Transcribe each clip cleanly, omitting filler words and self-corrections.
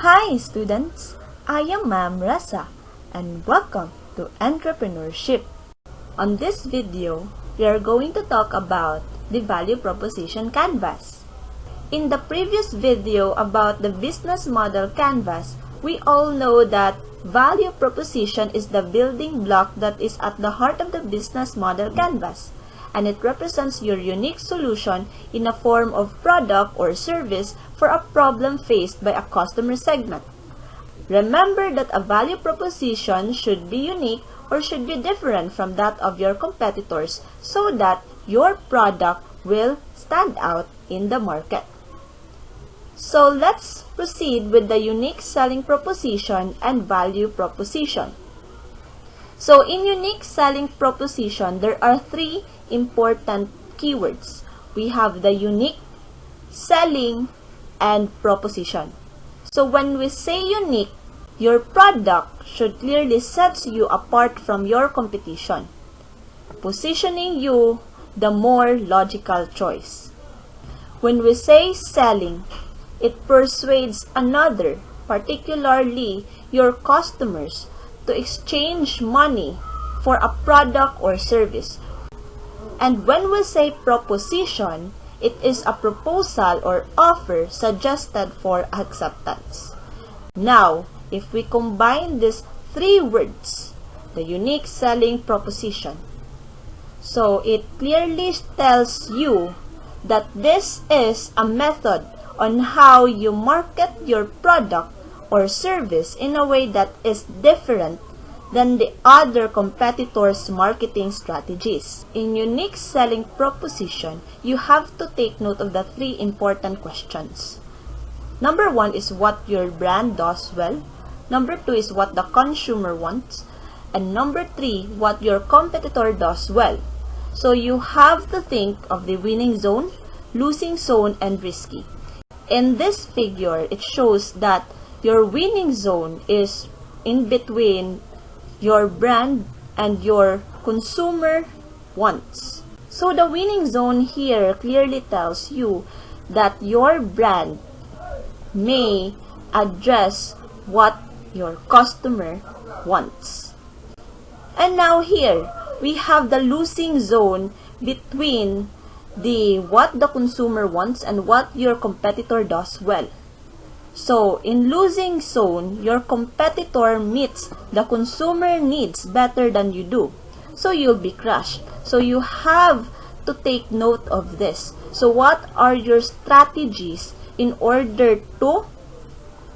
Hi students, I am Ma'am Rasa and welcome to Entrepreneurship. On this video, we are going to talk about the value proposition canvas. In the previous video about the business model canvas, we all know that value proposition is the building block that is at the heart of the business model canvas, and it represents your unique solution in a form of product or service for a problem faced by a customer segment. Remember that a value proposition should be unique or should be different from that of your competitors so that your product will stand out in the market. So let's proceed with the unique selling proposition and value proposition. So in unique selling proposition, there are three important keywords. We have the unique, selling, and proposition. So when we say unique, your product should clearly set you apart from your competition, positioning you the more logical choice. When we say selling, it persuades another, particularly your customers, to exchange money for a product or service. And when we say proposition, it is a proposal or offer suggested for acceptance. Now, if we combine these three words, the unique selling proposition, so it clearly tells you that this is a method on how you market your product or service in a way that is different than the other competitors' marketing strategies. In unique selling proposition, you have to take note of the three important questions. Number one is what your brand does well. Number two is what the consumer wants. And number three, what your competitor does well. So you have to think of the winning zone, losing zone, and risky. In this figure, it shows that your winning zone is in between your brand and your consumer wants. So the winning zone here clearly tells you that your brand may address what your customer wants. And now here, we have the losing zone between what the consumer wants and what your competitor does well. So, in losing zone, your competitor meets the consumer needs better than you do. So, you'll be crushed. So, you have to take note of this. So, what are your strategies in order to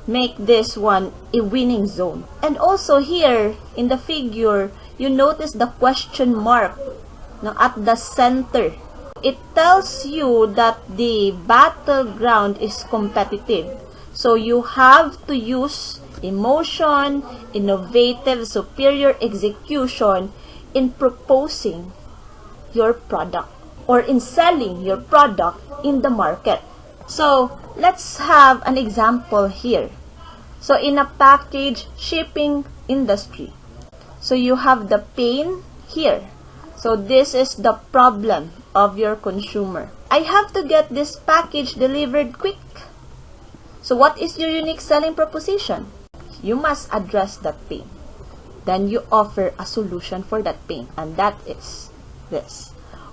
make this one a winning zone? And also here, in the figure, you notice the question mark at the center. It tells you that the battleground is competitive. So you have to use emotion, innovative, superior execution in proposing your product or in selling your product in the market. So let's have an example here. So in a package shipping industry, so you have the pain here. So this is the problem of your consumer. I have to get this package delivered quick. So what is your unique selling proposition? You must address that pain. Then you offer a solution for that pain, and that is this.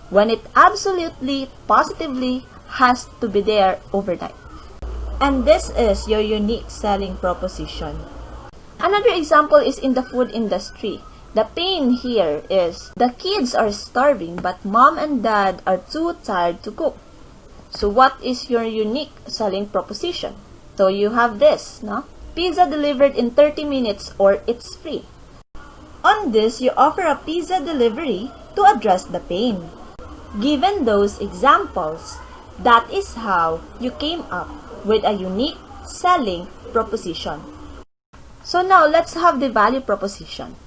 When it absolutely, positively has to be there overnight. And this is your unique selling proposition. Another example is in the food industry. The pain here is the kids are starving but mom and dad are too tired to cook. So what is your unique selling proposition? So you have this, no? Pizza delivered in 30 minutes or it's free. On this, you offer a pizza delivery to address the pain. Given those examples, that is how you came up with a unique selling proposition. So now let's have the value proposition.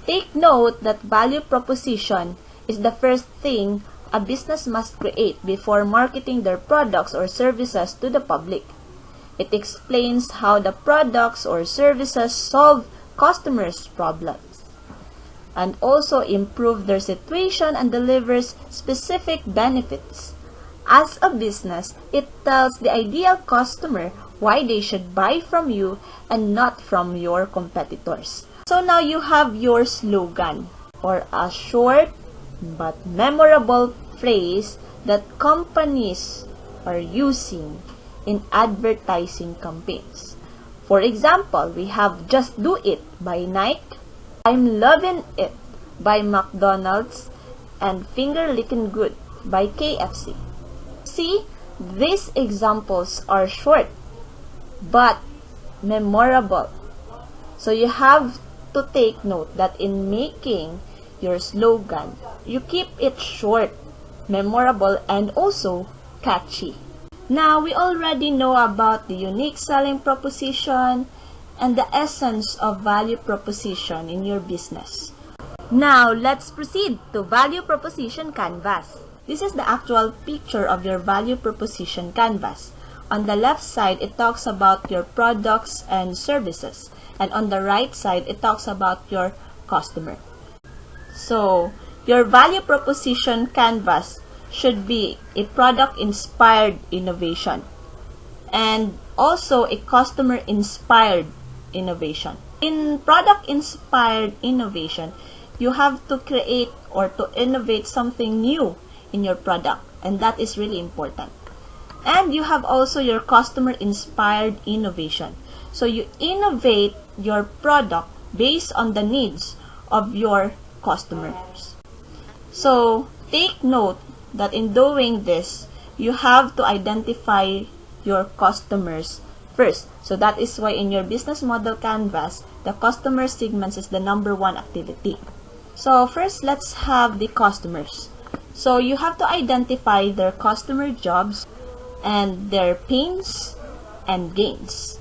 Take note that value proposition is the first thing a business must create before marketing their products or services to the public. It explains how the products or services solve customers' problems and also improve their situation and delivers specific benefits. As a business, it tells the ideal customer why they should buy from you and not from your competitors. So now you have your slogan, or a short but memorable phrase that companies are using in advertising campaigns. For example, we have Just Do It by Nike, I'm Loving It by McDonald's, and Finger Licking Good by KFC. See, these examples are short but memorable. So you have to take note that in making your slogan, you keep it short, memorable, and also catchy. Now, we already know about the unique selling proposition and the essence of value proposition in your business. Now, let's proceed to value proposition canvas. This is the actual picture of your value proposition canvas. On the left side, it talks about your products and services. And on the right side, it talks about your customer. So, your value proposition canvas should be a product-inspired innovation and also a customer-inspired innovation. In product-inspired innovation, you have to create or to innovate something new in your product, and that is really important. And you have also your customer-inspired innovation. So you innovate your product based on the needs of your customers. So take note that in doing this, you have to identify your customers first. So that is why in your business model canvas, the customer segments is the #1 activity. So first, let's have the customers. So you have to identify their customer jobs and their pains and gains.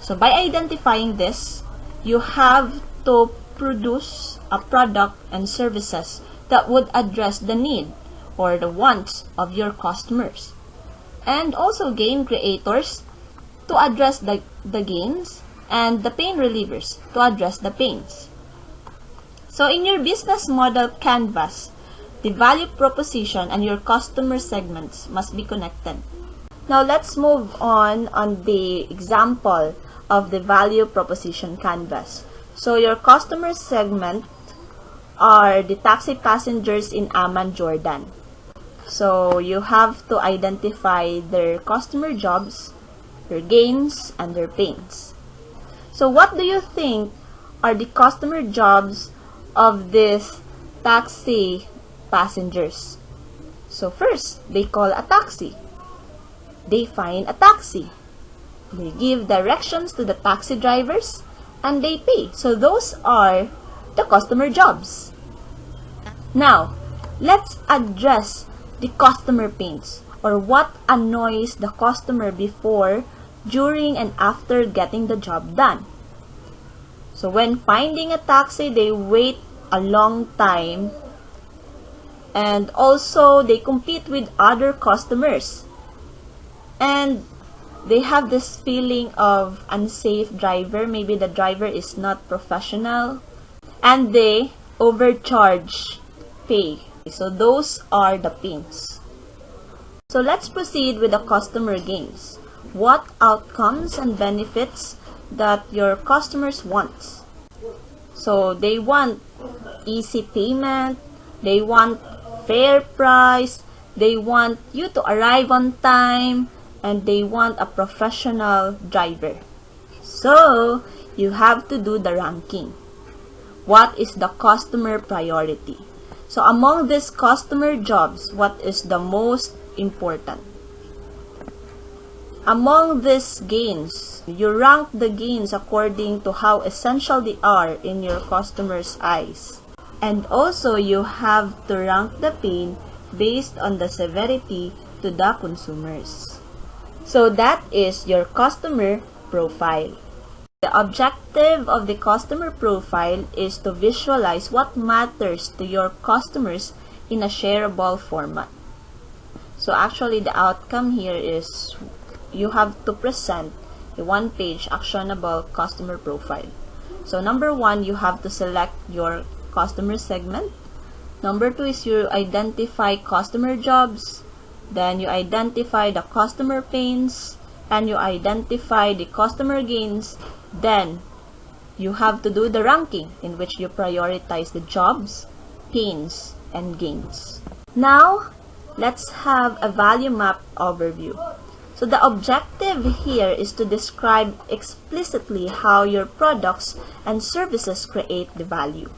So by identifying this, you have to produce a product and services that would address the need or the wants of your customers. And also gain creators to address the gains, and the pain relievers to address the pains. So in your business model canvas, the value proposition and your customer segments must be connected. Now let's move on the example of the value proposition canvas. So your customer segment are the taxi passengers in Amman, Jordan. So you have to identify their customer jobs, their gains, and their pains. So what do you think are the customer jobs of these taxi passengers? So first, they call a taxi. They find a taxi. They give directions to the taxi drivers and they pay. So those are the customer jobs. Now, let's address the customer pains, or what annoys the customer before, during, and after getting the job done. So when finding a taxi, they wait a long time, and also they compete with other customers, and they have this feeling of unsafe driver. Maybe the driver is not professional, and they overcharge pay. So those are the pains. So let's proceed with the customer gains. What outcomes and benefits that your customers want? So they want easy payment, they want fair price, they want you to arrive on time, and they want a professional driver. So you have to do the ranking. What is the customer priority? So among these customer jobs, what is the most important? Among these gains, you rank the gains according to how essential they are in your customer's eyes. And also, you have to rank the pain based on the severity to the consumers. So that is your customer profile. The objective of the customer profile is to visualize what matters to your customers in a shareable format. So actually, the outcome here is you have to present a one-page actionable customer profile. So #1, you have to select your customer segment. #2 is you identify customer jobs. Then you identify the customer pains. and you identify the customer gains, then you have to do the ranking in which you prioritize the jobs, pains, and gains. Now, let's have a value map overview. So the objective here is to describe explicitly how your products and services create the value.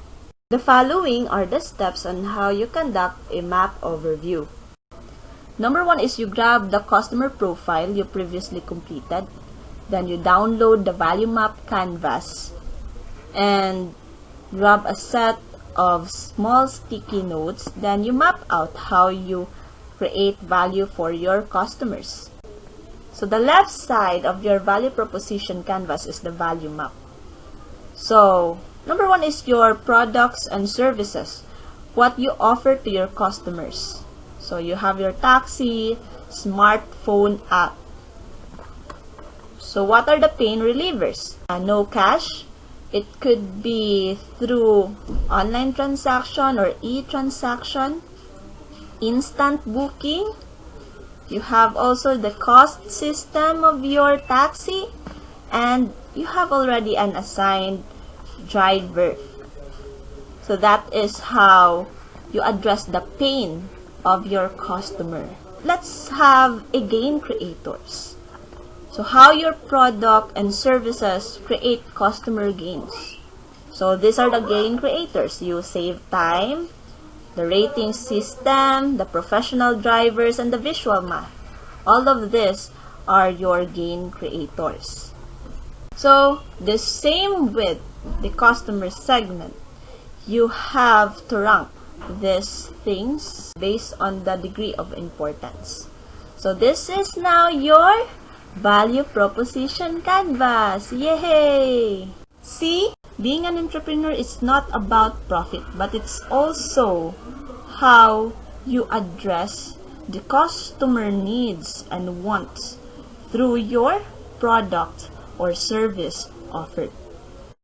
The following are the steps on how you conduct a map overview. Number 1 is you grab the customer profile you previously completed. Then you download the value map canvas and grab a set of small sticky notes. Then you map out how you create value for your customers. So the left side of your value proposition canvas is the value map. So number 1 is your products and services, what you offer to your customers. So you have your taxi, smartphone app. So what are the pain relievers? No cash. It could be through online transaction or e-transaction, instant booking. You have also the cost system of your taxi, and you have already an assigned driver. So that is how you address the pain of your customer. Let's have a gain creators. So how your product and services create customer gains. So these are the gain creators. You save time, the rating system, the professional drivers, and the visual math. All of these are your gain creators. So the same with the customer segment. You have to rank these things based on the degree of importance. So this is now your value proposition canvas. Yay! See, being an entrepreneur is not about profit, but it's also how you address the customer needs and wants through your product or service offered.